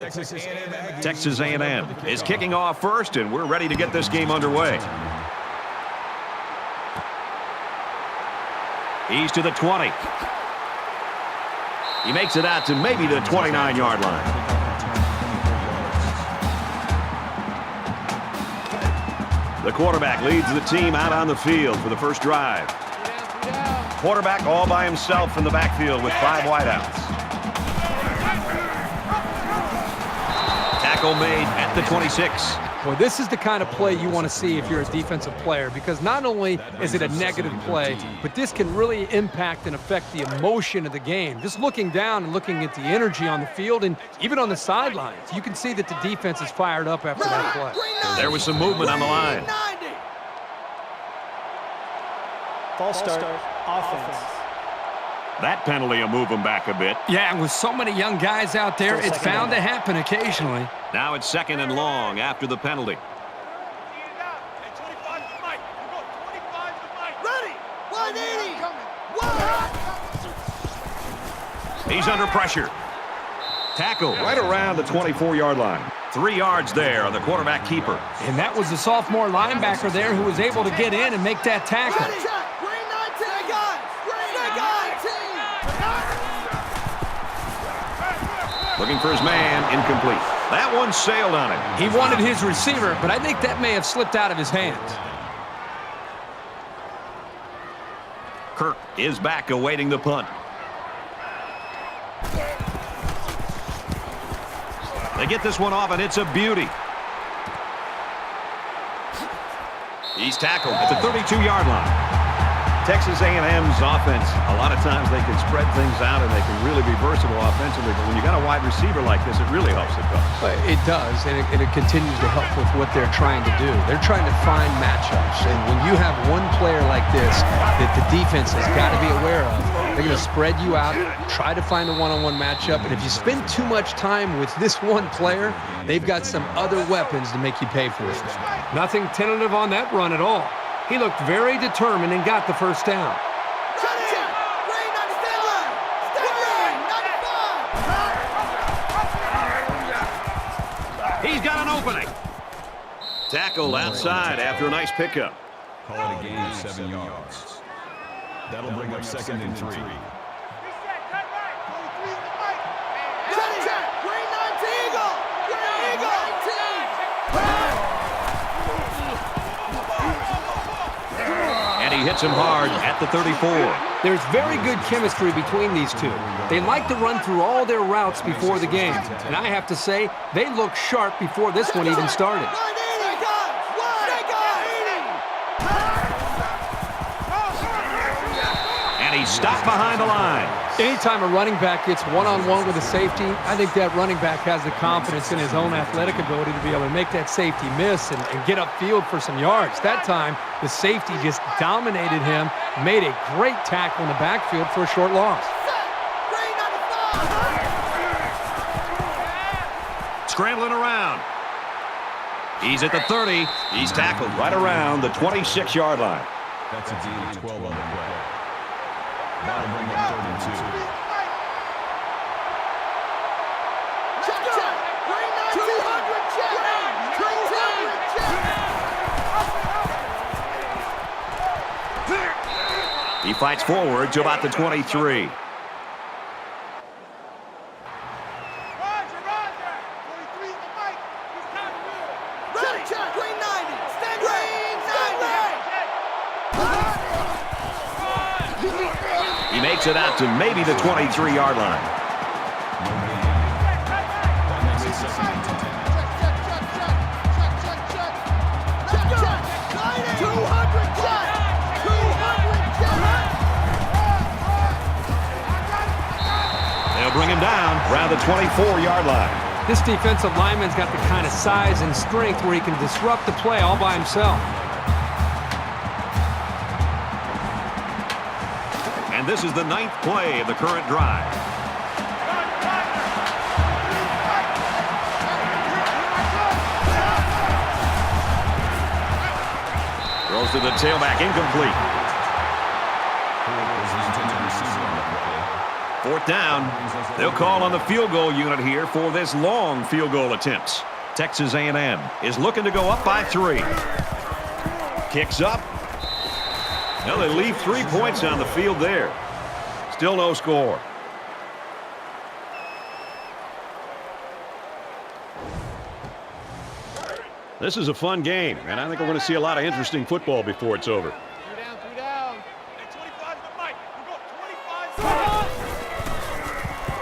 Texas A&M is kicking off first, and we're ready to get this game underway. He's to the 20. He makes it out to maybe the 29-yard line. The quarterback leads the team out on the field for the first drive. Quarterback all by himself in the backfield with 5 wideouts. Tackle made at the 26. Well, this is the kind of play you want to see if you're a defensive player, because not only is it a negative play, but this can really impact and affect the emotion of the game. Just looking down and looking at the energy on the field and even on the sidelines, you can see that the defense is fired up after that play. There was some movement on the line. False start, offense. That penalty will move them back a bit. Yeah, and with so many young guys out there, it's bound to happen occasionally. Now it's 2nd and long after the penalty. He's under pressure. Tackle right around the 24-yard line. 3 yards there on the quarterback keeper. And that was the sophomore linebacker there who was able to get in and make that tackle. Looking for his man, incomplete. That one sailed on it. He wanted his receiver, but I think that may have slipped out of his hands. Kirk is back awaiting the punt. They get this one off, and it's a beauty. He's tackled at the 32-yard line. Texas A&M's offense, a lot of times they can spread things out and they can really be versatile offensively, but when you got a wide receiver like this, it really helps the coach. It does, and it continues to help with what they're trying to do. They're trying to find matchups, and when you have one player like this that the defense has got to be aware of, they're going to spread you out, try to find a one-on-one matchup, and if you spend too much time with this one player, they've got some other weapons to make you pay for it. Nothing tentative on that run at all. He looked very determined and got the first down. He's got an opening. Tackled outside after a nice pickup. Call it a gain of 7 yards. That'll bring up 2nd and 3. And he hits him hard at the 34. There's very good chemistry between these two. They like to run through all their routes before the game. And I have to say, they look sharp before this one even started. And he's stopped behind the line. Anytime a running back gets one-on-one with a safety, I think that running back has the confidence in his own athletic ability to be able to make that safety miss and get upfield for some yards. That time, the safety just dominated him, made a great tackle in the backfield for a short loss. Scrambling around. He's at the 30. He's tackled right around the 26-yard line. That's a gain of 12 on the play. That'll bring up 3rd and 2. He fights forward to about the 23. He makes it out to maybe the 23-yard line. They'll bring him down around the 24-yard line. This defensive lineman's got the kind of size and strength where he can disrupt the play all by himself. And this is the 9th play of the current drive. Throws to the tailback, incomplete. Fourth down. They'll call on the field goal unit here for this long field goal attempts. Texas A&M is looking to go up by 3. Kicks up. Now they leave 3 points on the field there. Still no score. This is a fun game, and I think we're going to see a lot of interesting football before it's over. 3 down. Hey, 25 to Mike. We go 25.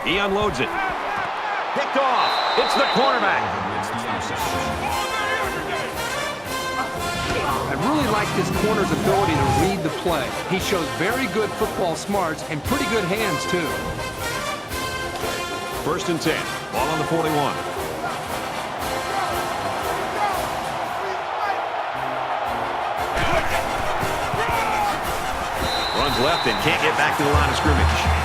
He unloads it. Picked off. It's the cornerback. I really like this corner's ability to read the play. He shows very good football smarts and pretty good hands, too. 1st and 10. Ball on the 41. Runs left and can't get back to the line of scrimmage.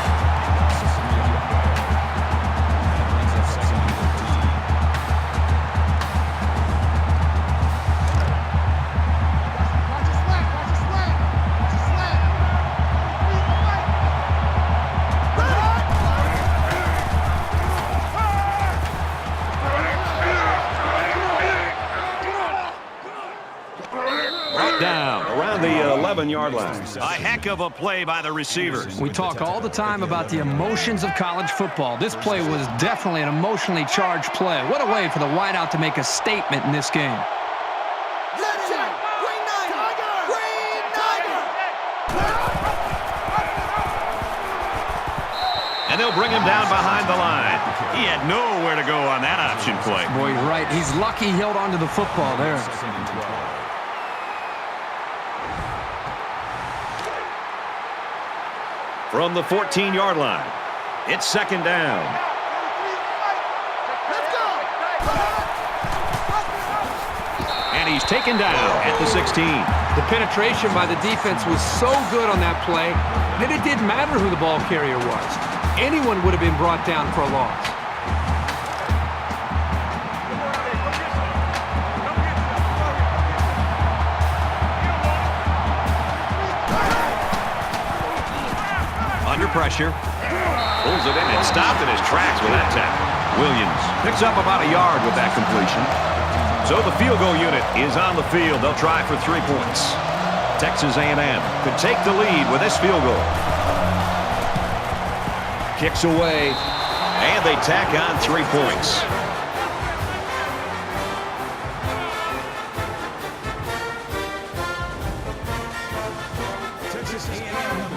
Down around the 11-yard line. A heck of a play by the receivers. We talk all the time about the emotions of college football. This play was definitely an emotionally charged play. What a way for the wideout to make a statement in this game. And they'll bring him down behind the line. He had nowhere to go on that option play. Boy, you're right. He's lucky he held onto the football there. From the 14-yard line, it's 2nd down. And he's taken down at the 16. The penetration by the defense was so good on that play that it didn't matter who the ball carrier was. Anyone would have been brought down for a loss. Under pressure. Pulls it in and stopped in his tracks with that tackle. Williams picks up about a yard with that completion. So the field goal unit is on the field. They'll try for 3 points. Texas A&M could take the lead with this field goal. Kicks away, and they tack on 3 points.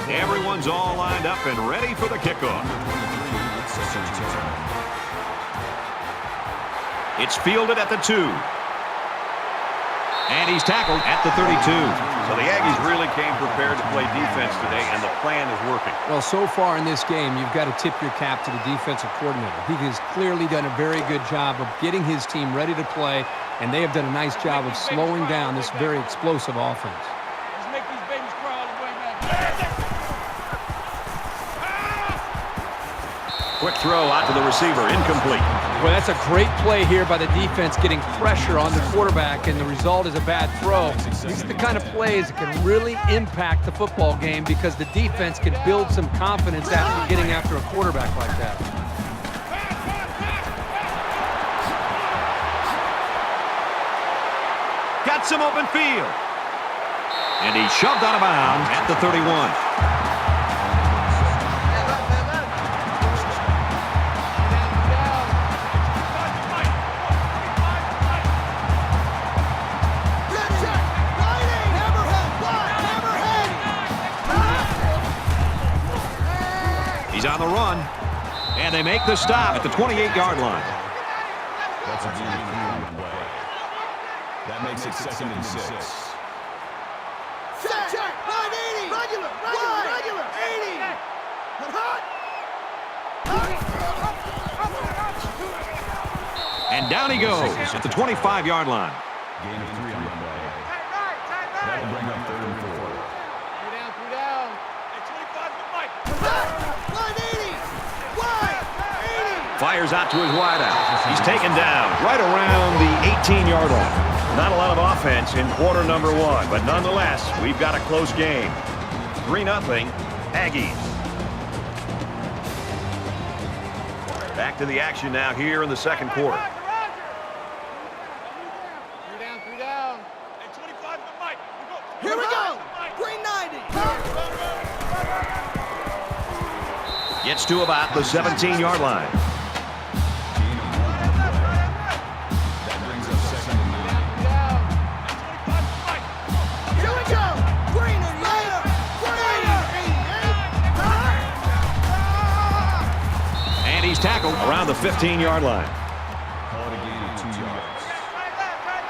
Everyone's all lined up and ready for the kickoff. It's fielded at the 2. And he's tackled at the 32. So the Aggies really came prepared to play defense today, and the plan is working. Well, so far in this game, you've got to tip your cap to the defensive coordinator. He has clearly done a very good job of getting his team ready to play, and they have done a nice job of slowing down this very explosive offense. Let's make these babies cry all the way back. Quick throw out to the receiver, incomplete. Well, that's a great play here by the defense, getting pressure on the quarterback, and the result is a bad throw. These are the kind of plays that can really impact the football game because the defense can build some confidence after getting after a quarterback like that. Got some open field. And he's shoved out of bounds at the 31. He's on the run, and they make the stop at the 28-yard line. That's a beautiful play. That makes it 2nd and 6. Check, 980. Regular, 80. And down he goes at the 25-yard line. Gain of 3 on the play. That'll bring up 3rd and 4. 3 down. Hey, 25 to Mike. 980. Wide. 80. Fires out to his wideout. He's taken down right around the 18-yard line. Not a lot of offense in quarter number 1, but nonetheless, we've got a close game. 3-0, Aggies. back to the action now here in the second quarter. 3 down. And 25 to Mike. Here we go. Green 90. Gets to about the 17-yard line. That brings up second and 9. Here we go. Green 88. And he's tackled around the 15-yard line. Call it a gain of 2 yards.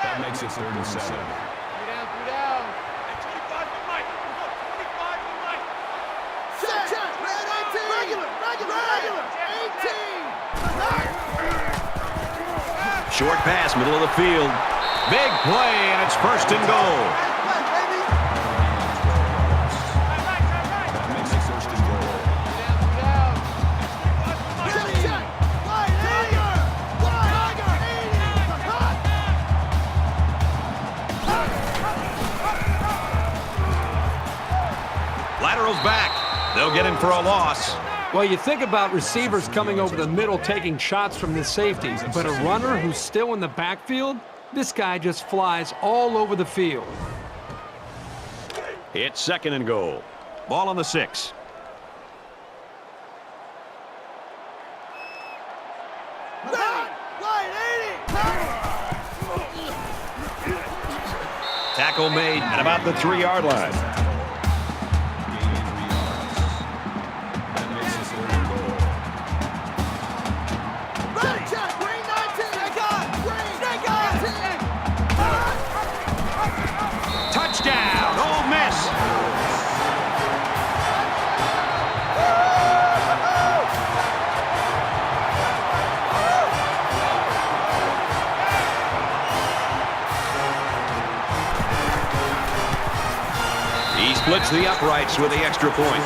That makes it 3rd and 7. 3 down. And 25 to Mike. 25 to Mike. Check. Red 18. Regular. 18. Short pass, middle of the field. Big play, and it's 1st and goal. That makes it 1st and goal. Check. Wide 80. Lateral's back. They'll get him for a loss. Well, you think about receivers coming over the middle taking shots from the safeties, but a runner who's still in the backfield, this guy just flies all over the field. It's 2nd and goal. Ball on the 6. Wide 80. Tackle made at about the 3-yard line. Touchdown, Ole Miss. He splits the uprights with the extra point.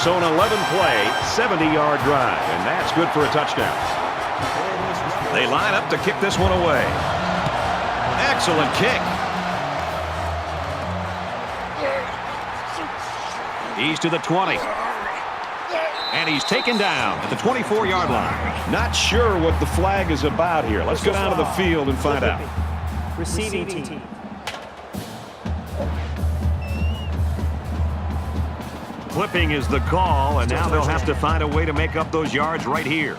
So an 11-play, 70-yard drive, and that's good for a touchdown. They line up to kick this one away. Excellent kick. He's to the 20. And he's taken down at the 24-yard line. Not sure what the flag is about here. Let's go down to the field and find out. Receiving team. Clipping is the call, and now they'll have to find a way to make up those yards right here.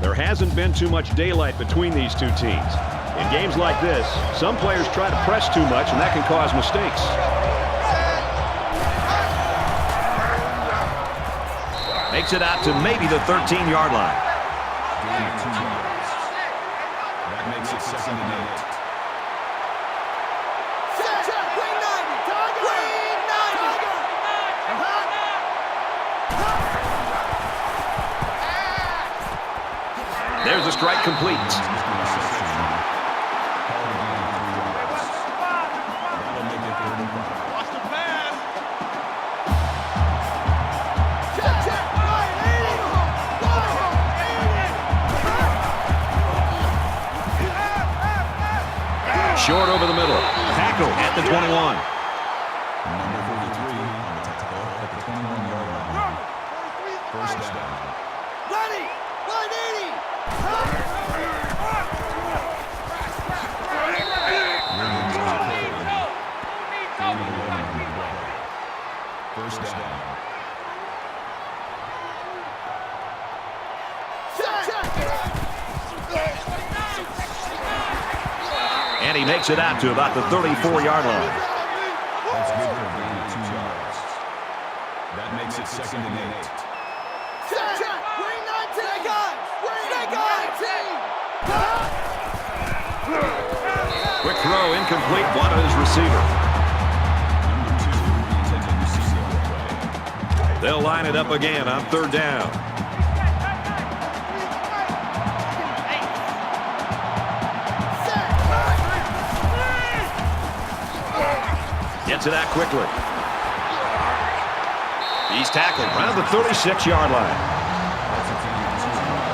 There hasn't been too much daylight between these two teams. In games like this, some players try to press too much, and that can cause mistakes. Makes it out to maybe the 13-yard line. Gain of 2 yards. That makes it 2nd and 8. There's a strike complete. Short over the middle. Tackle at the 21. Number 43 on the tackle at the 21-yard line. 1st down. Ready. 180. Gain of 11 on the play. 1st down. And he makes it out to about the 34-yard line. That's good for a gain of 2 yards. That makes it 2nd and 8. Quick throw, incomplete, one on his receiver. Number 2 will be intended to see the play. They'll line it up again on 3rd down. Gets it out quickly. He's tackled around the 36-yard line. That's a gain of 2 yards.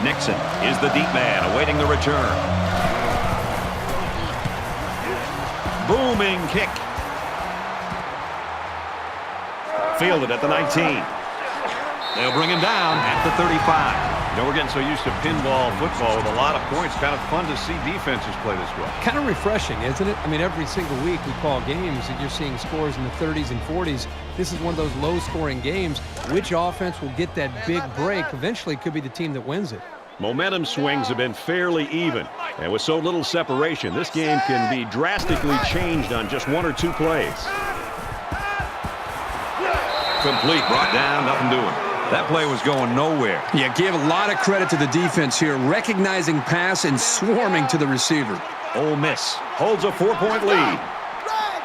Nixon is the deep man awaiting the return. booming kick. Fielded at the 19. They'll bring him down at the 35. You know, we're getting so used to pinball football with a lot of points. Kind of fun to see defenses play this way. Kind of refreshing, isn't it? I mean, every single week we call games and you're seeing scores in the 30s and 40s. This is one of those low-scoring games. Which offense will get that big break eventually could be the team that wins it. Momentum swings have been fairly even. And with so little separation, this game can be drastically changed on just one or two plays. Complete, brought down, nothing doing. That play was going nowhere. Yeah, give a lot of credit to the defense here, recognizing pass and swarming to the receiver. Ole Miss holds a 4-point lead. Red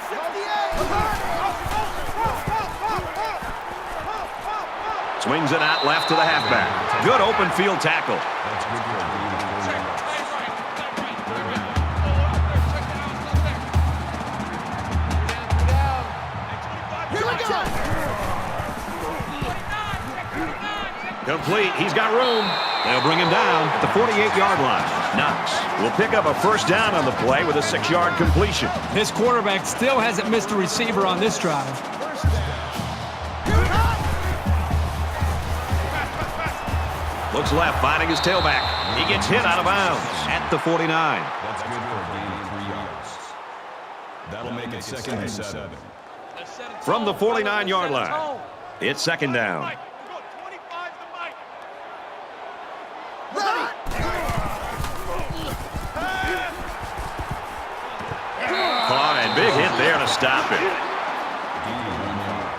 68. Swings it out left to the halfback. Good open field tackle. That's good for a gain of 30 yards. Here we go. Complete. He's got room. They'll bring him down at the 48-yard line. Knox will pick up a first down on the play with a 6-yard completion. This quarterback still hasn't missed a receiver on this drive. Looks left, finding his tailback. He gets hit out of bounds at the 49. That's good for a gain of 3 yards. That'll make it 2nd and 7. From the 49-yard line, it's 2nd down. Caught and big hit there to stop it. Gain of 1 yard.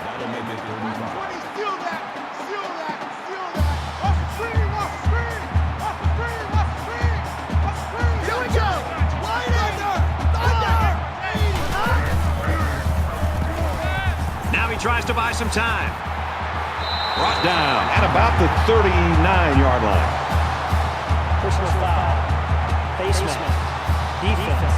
That'll make it 3rd and 5. Steal that! Steal that! Steal that! Off the screen! Off the screen! Off the screen! Off the screen! Off the screen! Here we go. Wide under. Now he tries to buy some time. Brought down at about the 39-yard line. Personal foul. Basement. Defense.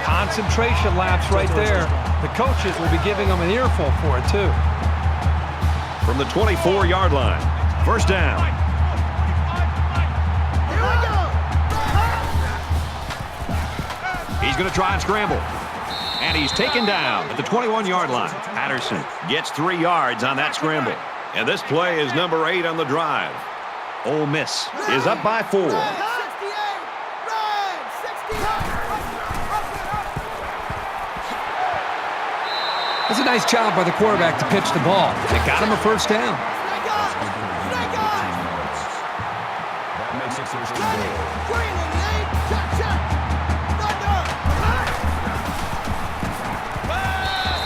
Concentration lapse right there. The coaches will be giving them an earful for it, too. From the 24-yard line, first down. Here we go. He's going to try and scramble. And he's taken down at the 21-yard line. Patterson gets 3 yards on that scramble. And this play is number 8 on the drive. Ole Miss is up by 4. Red 68. Red 68. It's a nice job by the quarterback to pitch the ball. It got him a first down. Snake on. Snake on. That makes it 1st and goal. Green 88. Check, check. Thunder.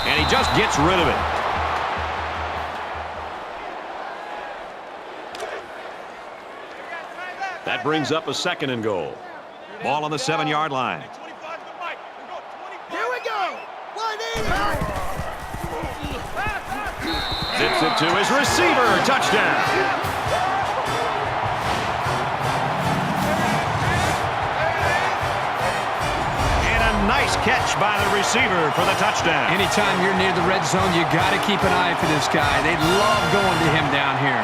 And he just gets rid of it. That brings up a 2nd and goal. Ball on the 7-yard line. Here we go. 180. Zips it to his receiver. Touchdown. And a nice catch by the receiver for the touchdown. Anytime you're near the red zone, you got to keep an eye for this guy. They love going to him down here.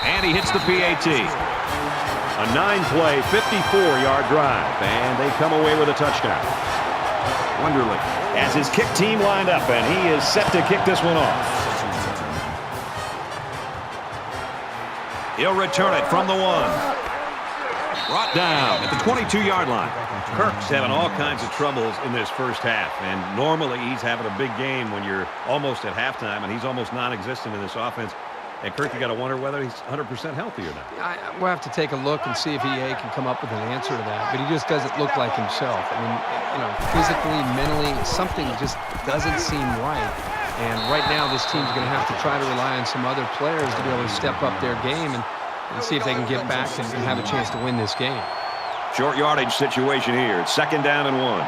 And he hits the PAT. A 9-play, 54-yard drive, and they come away with a touchdown. Wonderlic has his kick team lined up, and he is set to kick this one off. He'll return it from the 1. Brought down at the 22-yard line. Kirk's having all kinds of troubles in this first half, and normally he's having a big game when you're almost at halftime, and he's almost non-existent in this offense. And Kirk, you got to wonder whether he's 100% healthy or not. We'll have to take a look and see if EA can come up with an answer to that. But he just doesn't look like himself. I mean, you know, physically, mentally, something just doesn't seem right. And right now, this team's going to have to try to rely on some other players to be able to step up their game and see if they can get back and have a chance to win this game. Short yardage situation here. It's 2nd down and 1.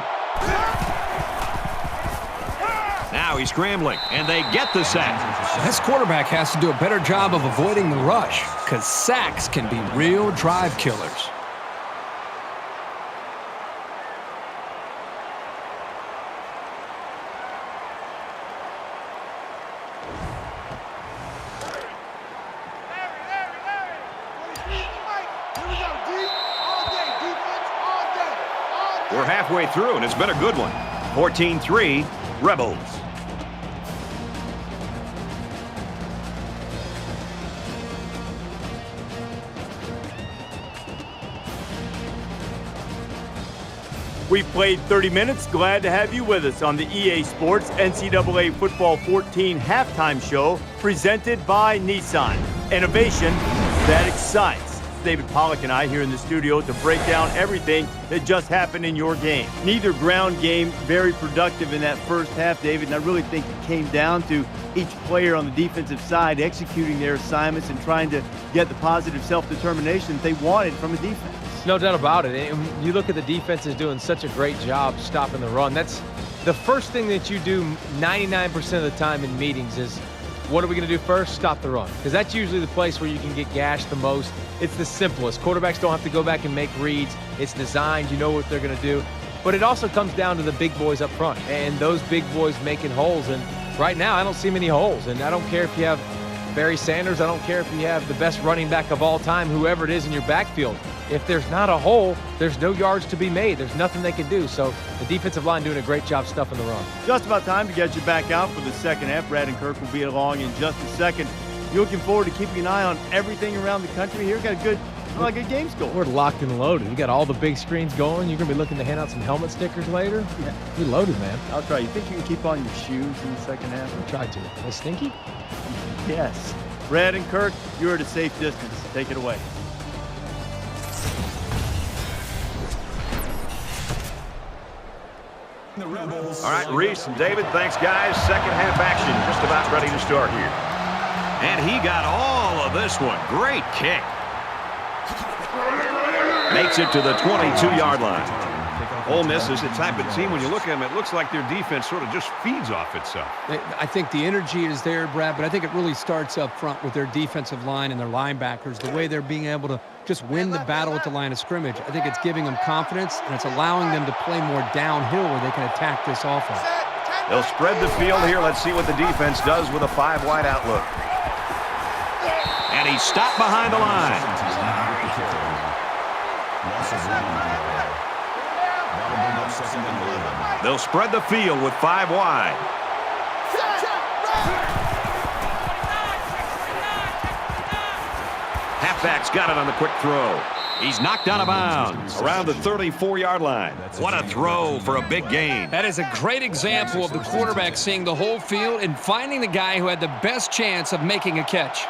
Now he's scrambling, and they get the sack. This quarterback has to do a better job of avoiding the rush because sacks can be real drive killers. We're halfway through, and it's been a good one. 14-3, Rebels. We've played 30 minutes. Glad to have you with us on the EA Sports NCAA Football 14 halftime show presented by Nissan. Innovation that excites. David Pollack and I here in the studio to break down everything that just happened in your game. Neither ground game very productive in that first half, David, and I really think it came down to each player on the defensive side executing their assignments and trying to get the positive self-determination that they wanted from a defense. No doubt about it. And you look at the defense is doing such a great job stopping the run. That's the first thing that you do 99% of the time in meetings is, what are we going to do first? Stop the run. Because that's usually the place where you can get gashed the most. It's the simplest. Quarterbacks don't have to go back and make reads. It's designed. You know what they're going to do. But it also comes down to the big boys up front and those big boys making holes. And right now, I don't see many holes. And I don't care if you have Barry Sanders. I don't care if you have the best running back of all time, whoever it is in your backfield. If there's not a hole, there's no yards to be made. There's nothing they can do. So the defensive line doing a great job stuffing the run. Just about time to get you back out for the second half. Brad and Kirk will be along in just a second. You're looking forward to keeping an eye on everything around the country here. Got a good game score. We're locked and loaded. We got all the big screens going. You're going to be looking to hand out some helmet stickers later. Yeah. You're loaded, man. I'll try. You think you can keep on your shoes in the second half? I'll try to. Are they stinky? Yes. Brad and Kirk, you're at a safe distance. Take it away. All right, Reese and David, thanks, guys. Second half action just about ready to start here. And he got all of this one. Great kick. Makes it to the 22-yard line. Ole Miss is the type of team, when you look at them, it looks like their defense sort of just feeds off itself. I think the energy is there, Brad, but I think it really starts up front with their defensive line and their linebackers, the way they're being able to just win the battle at the line of scrimmage. I think it's giving them confidence, and it's allowing them to play more downhill where they can attack this offense. They'll spread the field here. Let's see what the defense does with a 5-wide outlook. And he's stopped behind the line. They'll spread the field with 5 wide. Halfback's got it on the quick throw. He's knocked out of bounds around the 34-yard line. What a throw for a big gain. That is a great example of the quarterback seeing the whole field and finding the guy who had the best chance of making a catch.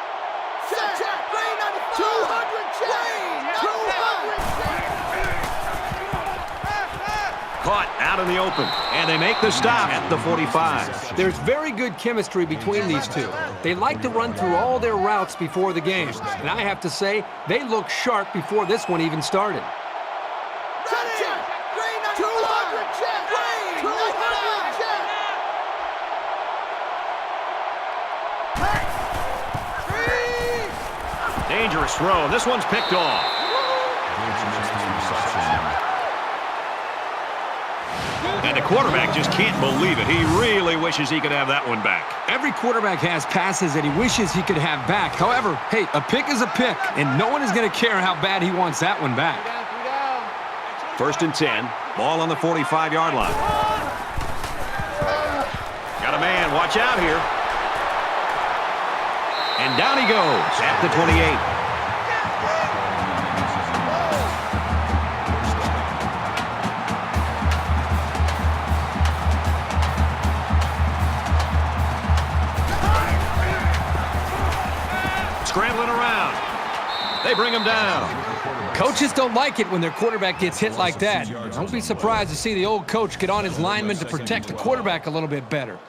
Caught out in the open, and they make the stop at the 45. There's very good chemistry between these two. They like to run through all their routes before the game. And I have to say, they look sharp before this one even started. Dangerous throw. This one's picked off. And the quarterback just can't believe it. He really wishes he could have that one back. Every quarterback has passes that he wishes he could have back. However, hey, a pick is a pick, and no one is going to care how bad he wants that one back. 1st and 10. Ball on the 45-yard line. Got a man. Watch out here. And down he goes at the 28. Scrambling around. They bring him down. Coaches don't like it when their quarterback gets hit like that. Don't be surprised to see the old coach get on his lineman to protect the quarterback a little bit better.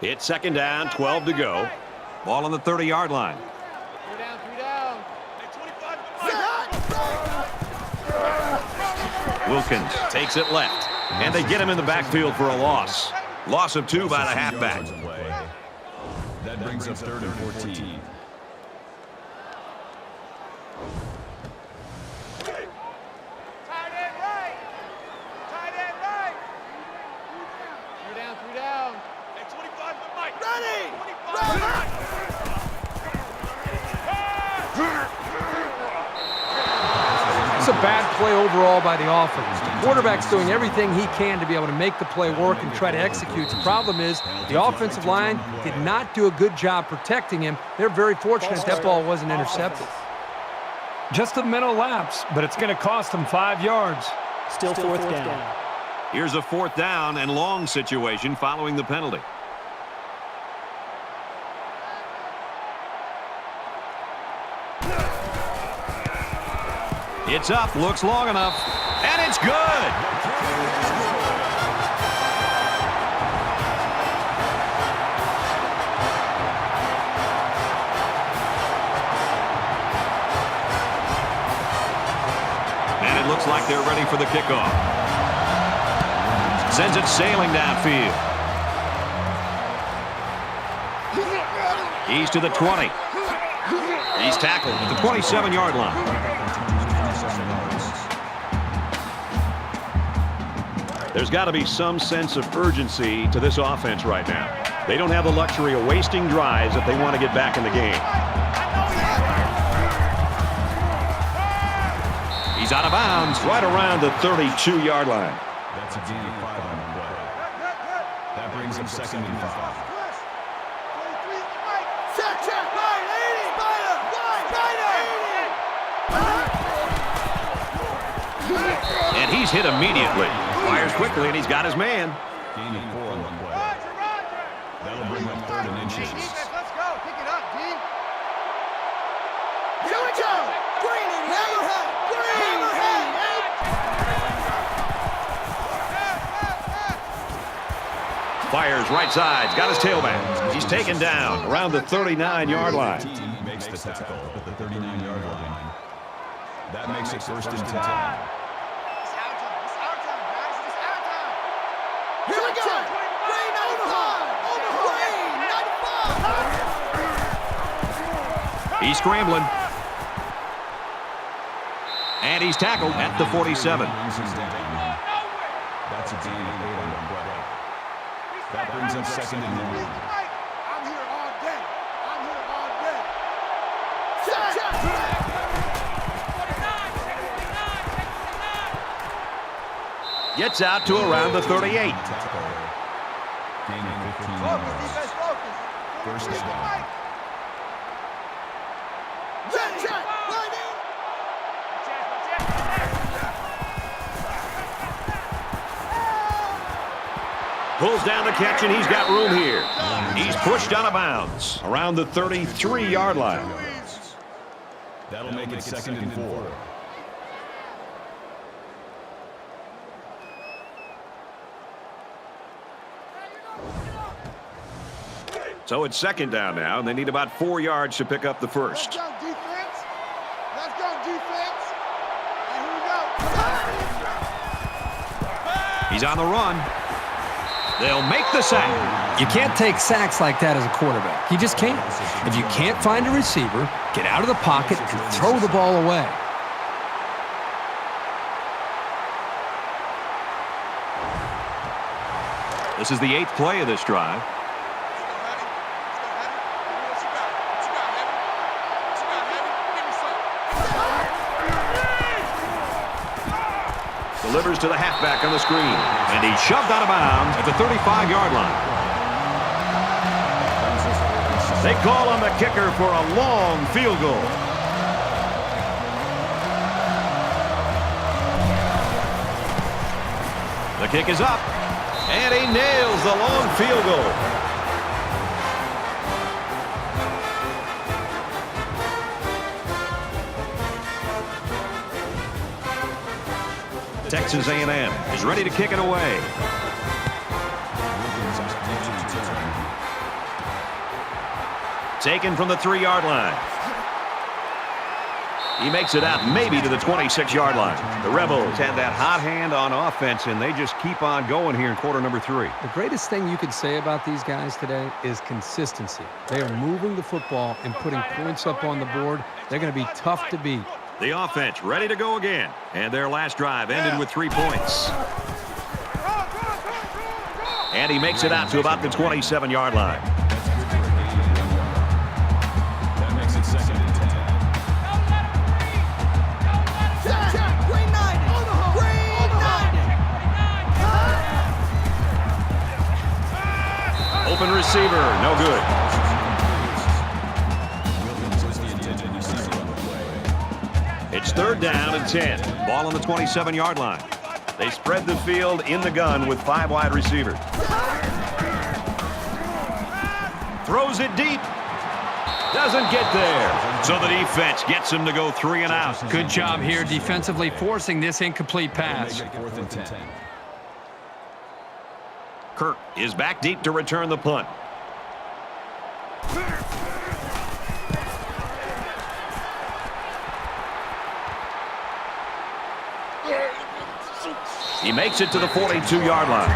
It's 2nd down, 12 to go. Ball on the 30-yard line. Wilkins takes it left, and they get him in the backfield for a loss. Loss of 2 by the halfback. That brings up 3rd and 14. a bad play overall by the offense. The quarterback's doing everything he can to be able to make the play work and try to execute. The problem is the offensive line did not do a good job protecting him. They're very fortunate that ball wasn't intercepted. Just a mental lapse, but it's going to cost them 5 yards. Still fourth down. Here's a 4th down and long situation following the penalty. It's up, looks long enough, and it's good. And it looks like they're ready for the kickoff. Sends it sailing downfield. He's to the 20. He's tackled at the 27-yard line. There's got to be some sense of urgency to this offense right now. They don't have the luxury of wasting drives if they want to get back in the game. He's out of bounds right around the 32-yard line. That's a gain of 5 on the play. That brings up 2nd and 5. And he's hit immediately. Fires quickly, and he's got his man. Gain of 4 on the play. That'll bring up 3rd and inches. Let's go. Pick it up, D. Here we go. Green and Hammerhead. Hammerhead. Fires right side. Got his tailback. He's taken down around the 39-yard line. Makes the tackle at the 39-yard line. That makes it 1st and 10. Here we go. Green over high. Green 95. He's scrambling. And he's tackled at the 47. That's a gain of 8 on the play. That brings up 2nd and 1. I'm here all day. I'm here all day. Gets out to around the 38. Gain of 15 yards. First down. Pulls down the catch, and he's got room here. He's pushed out of bounds around the 33-yard line. That'll make it 2nd and 4. So it's 2nd down now, and they need about 4 yards to pick up the first. Let's go, defense. Let's go, defense. And here we go. He's on the run. They'll make the sack. You can't take sacks like that as a quarterback. You just can't. If you can't find a receiver, get out of the pocket and throw the ball away. This is the 8th play of this drive. Delivers to the halfback on the screen. And he's shoved out of bounds at the 35-yard line. They call on the kicker for a long field goal. The kick is up. And he nails the long field goal. Texas A&M is ready to kick it away. Taken from the 3-yard line. He makes it out maybe to the 26-yard line. The Rebels have that hot hand on offense, and they just keep on going here in quarter number 3. The greatest thing you could say about these guys today is consistency. They are moving the football and putting points up on the board. They're going to be tough to beat. The offense ready to go again. And their last drive ended with 3 points. And he makes it out to about the 27-yard line. That makes it 2nd and 10. receiver, no good. It's 3rd down and 10. Ball on the 27-yard line. They spread the field in the gun with 5 wide receivers. Throws it deep. Doesn't get there. So the defense gets him to go 3 and out. Good job here defensively forcing this incomplete pass. 4th and 10. Kirk is back deep to return the punt. He makes it to the 42-yard line.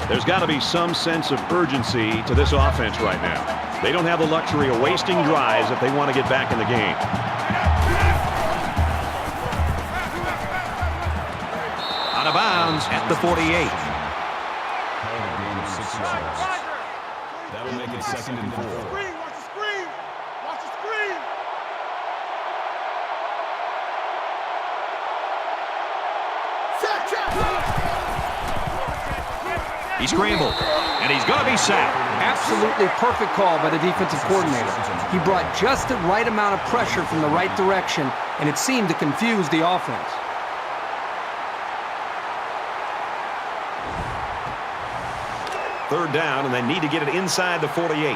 There's got to be some sense of urgency to this offense right now. They don't have the luxury of wasting drives if they want to get back in the game. Out of bounds at the 48. That'll make it 2nd and 4. Screen, watch the screen. Watch the screen. He scrambled, and he's going to be sacked. Absolutely perfect call by the defensive coordinator. He brought just the right amount of pressure from the right direction, and it seemed to confuse the offense. Third down, and they need to get it inside the 48. Here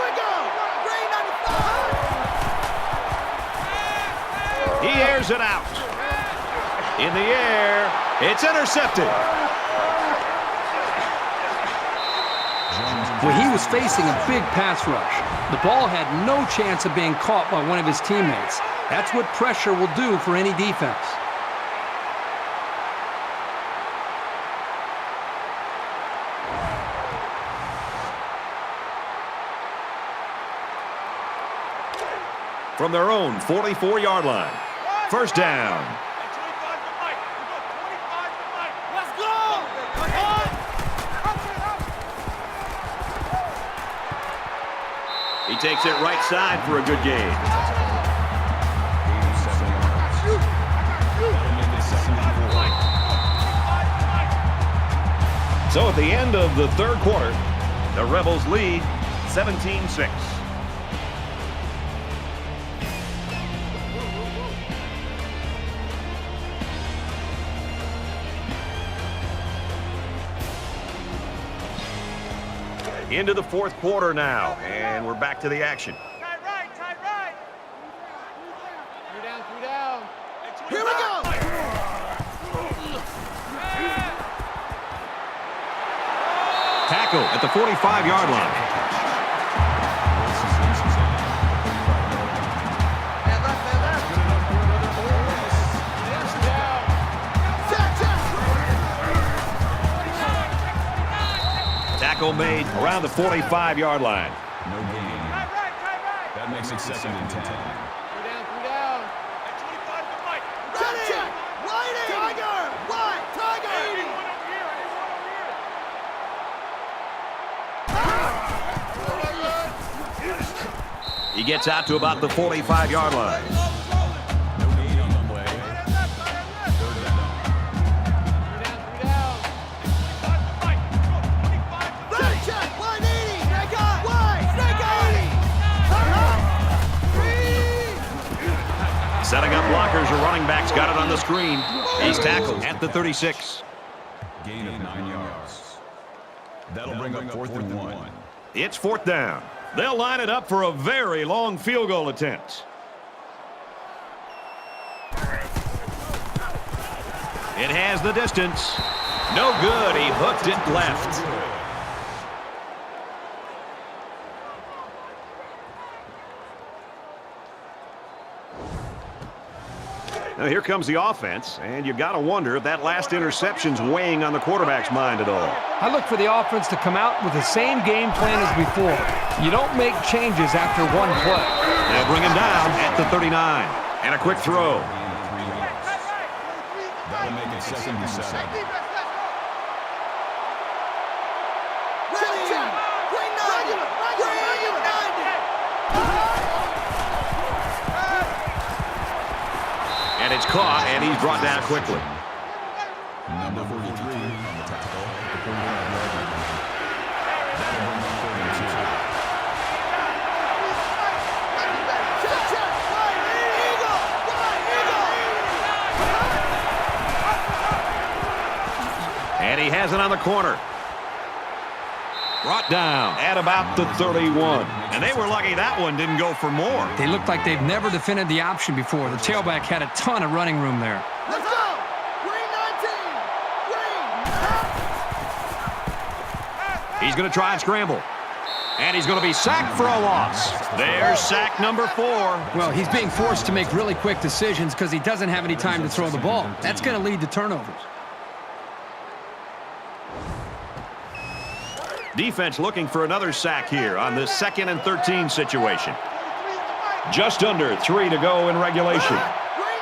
we go. Green 95. He airs it out. In the air, it's intercepted. Well, he was facing a big pass rush. The ball had no chance of being caught by one of his teammates. That's what pressure will do for any defense. From their own 44-yard line. First down. Let's go. He takes it right side for a good gain. So at the end of the 3rd quarter, the Rebels lead 17-6. Into the 4th quarter now, and we're back to the action. Tight right, tight right. 3 down, 3 down. Here we go. Tackle at the 45-yard line. Tackle made around the 45-yard line. No gain. Tight right. That makes it 2nd and 10. 3 down, 3 down. At 25 to Mike. Check. Wide Tiger. Wide Tiger. He gets out to about the 45-yard line. No gain on the play. 3rd down. 3 down, 3 down. At 25 to Mike. 25 to Mike. Check. 180. Snake on. Wide. Snake on. Setting up blockers, or running backs got it on the screen. He's tackled at the 36. Gain of 9 yards. That'll bring up 4th and 1. It's 4th down. They'll line it up for a very long field goal attempt. It has the distance. No good. He hooked it left. Now here comes the offense, and you've got to wonder if that last interception's weighing on the quarterback's mind at all. I look for the offense to come out with the same game plan as before. You don't make changes after one play. They'll bring him down at the 39. And a quick throw. That'll make it 2nd and 7. it's caught, and he's brought down quickly. Number 43 on the tactical at the 45-yard line. That'll bring up 32. And he has it on the corner. Brought down at about the 31. And they were lucky that one didn't go for more. They looked like they've never defended the option before. The tailback had a ton of running room there. Let's go! Green 19! Green! He's going to try and scramble. And he's going to be sacked for a loss. There's sack number 4. Well, he's being forced to make really quick decisions because he doesn't have any time to throw the ball. That's going to lead to turnovers. Defense looking for another sack here on this 2nd and 13 situation. Just under 3 to go in regulation. Green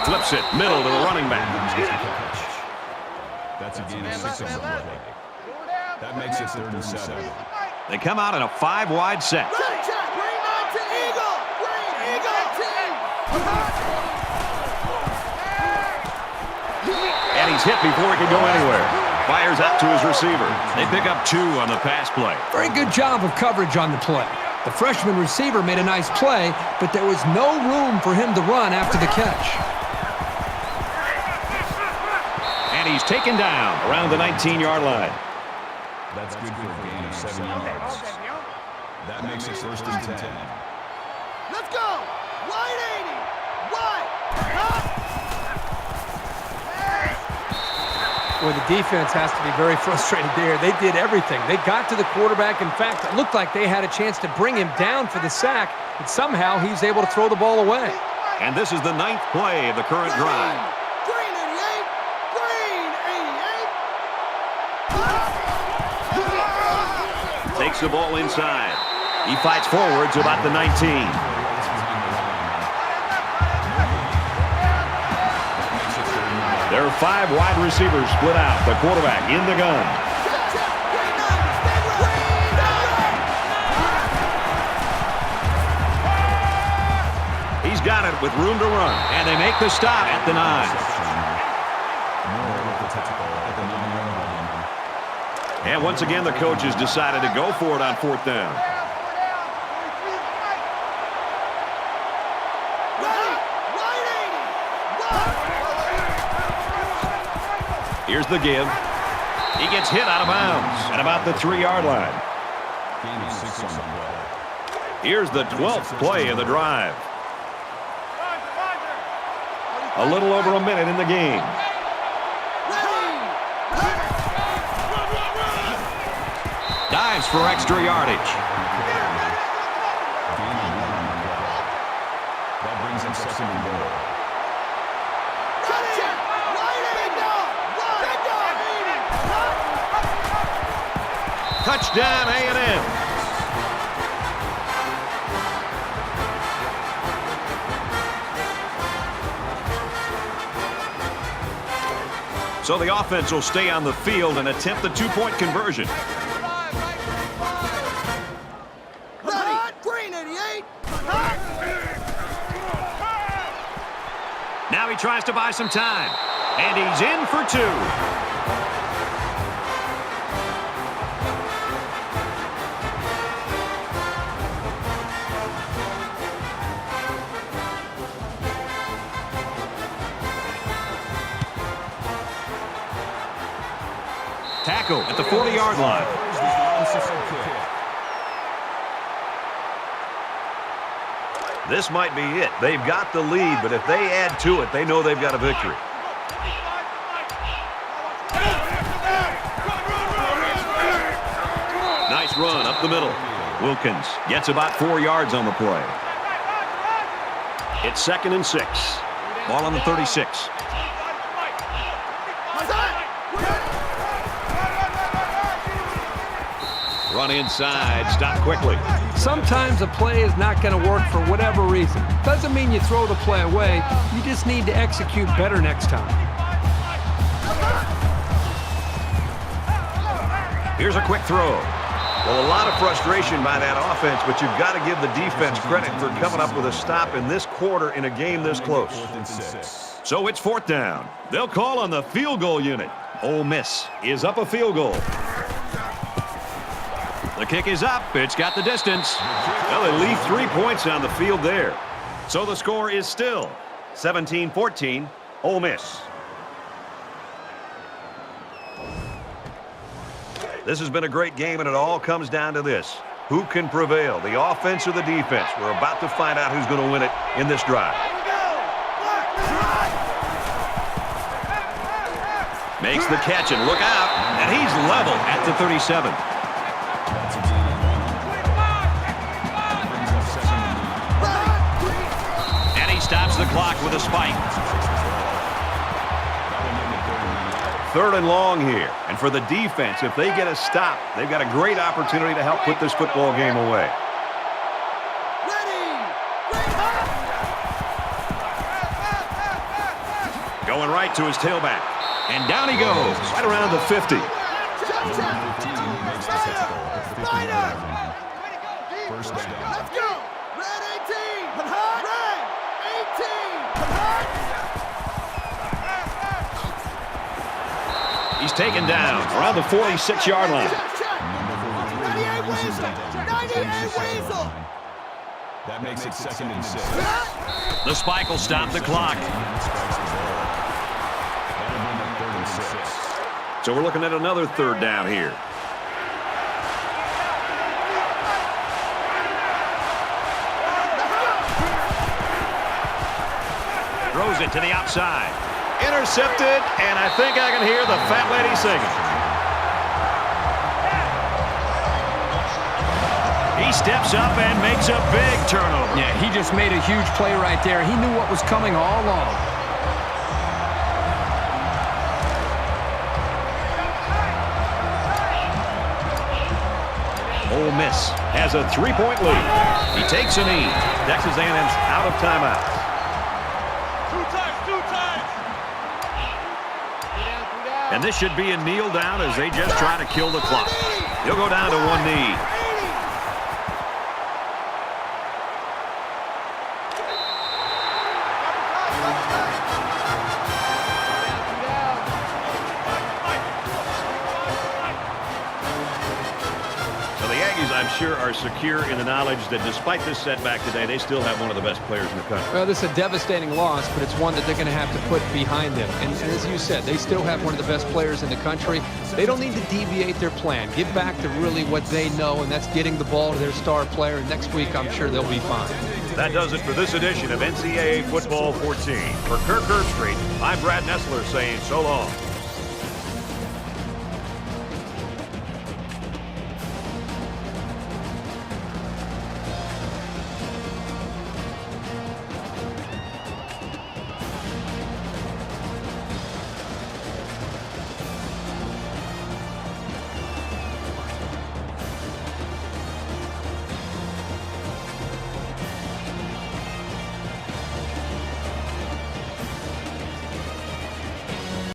19! Flips it middle to the running back. That's a gain of 6 on the play. That makes it 3rd and 7. They come out in a 5-wide set. Check, check! Green 19! Eagle! Green Eagle! And he's hit before he can go anywhere. Fires out to his receiver. They pick up 2 on the pass play. Very good job of coverage on the play. The freshman receiver made a nice play, but there was no room for him to run after the catch. And he's taken down around the 19-yard line. That's good for a gain of 7 yards. That makes it 1st and 10. Let's go! Wide 80! Wide! Hot! Well, the defense has to be very frustrated there. They did everything. They got to the quarterback. In fact, it looked like they had a chance to bring him down for the sack, but somehow he's able to throw the ball away. And this is the 9th play of the current drive. Green 88! Green 88! Takes the ball inside. He fights forward to about the 19. There are 5 wide receivers split out. The quarterback in the gun. He's got it with room to run. And they make the stop at the 9. And once again, the coaches decided to go for it on 4th down. Here's the give. He gets hit out of bounds at about the 3-yard line. Gain of 6 on the play. Here's the 12th play of the drive. A little over a minute in the game. Dives for extra yardage. That brings him 2nd and goal. Touchdown A&M. So the offense will stay on the field and attempt the 2-point conversion. Green 88! Now he tries to buy some time. And he's in for 2. Tackle at the 40-yard line. This might be it. They've got the lead, but if they add to it, they know they've got a victory. Nice run up the middle. Wilkins gets about 4 yards on the play. It's 2nd and 6. Ball on the 36. Run inside, stop quickly. Sometimes a play is not going to work for whatever reason. Doesn't mean you throw the play away. You just need to execute better next time. Here's a quick throw. Well, a lot of frustration by that offense, but you've got to give the defense credit for coming up with a stop in this quarter in a game this close. So it's 4th down. They'll call on the field goal unit. Ole Miss is up a field goal. The kick is up. It's got the distance. Well, they leave 3 points on the field there. So the score is still 17-14, Ole Miss. This has been a great game, and it all comes down to this. Who can prevail, the offense or the defense? We're about to find out who's going to win it in this drive. Makes the catch, and look out. And he's level at the 37. And he stops the clock with a spike. 3rd and long here. And for the defense, if they get a stop, they've got a great opportunity to help put this football game away. Going right to his tailback. And down he goes, right around the 50. First down. Let's go. Red 18. Red 18. He's taken down around the 46-yard line. 98 Weasel. 98 Weasel. That makes it 2nd and 6. The spike will stop the clock. So we're looking at another 3rd down here. Throws it to the outside. Intercepted, and I think I can hear the fat lady singing. He steps up and makes a big turnover. Yeah, he just made a huge play right there. He knew what was coming all along. Ole Miss has a 3-point lead. He takes a knee. Texas A&M's out of timeouts. Two times. And this should be a kneel down as they just try to kill the clock. He'll go down to one knee. I'm sure are secure in the knowledge that despite this setback today, they still have one of the best players in the country. Well, this is a devastating loss, but it's one that they're going to have to put behind them. And as you said, they still have one of the best players in the country. They don't need to deviate their plan. Get back to really what they know, and that's getting the ball to their star player. And next week, I'm sure they'll be fine. That does it for this edition of NCAA Football 14. For Kirk Herbstreit, I'm Brad Nessler saying so long.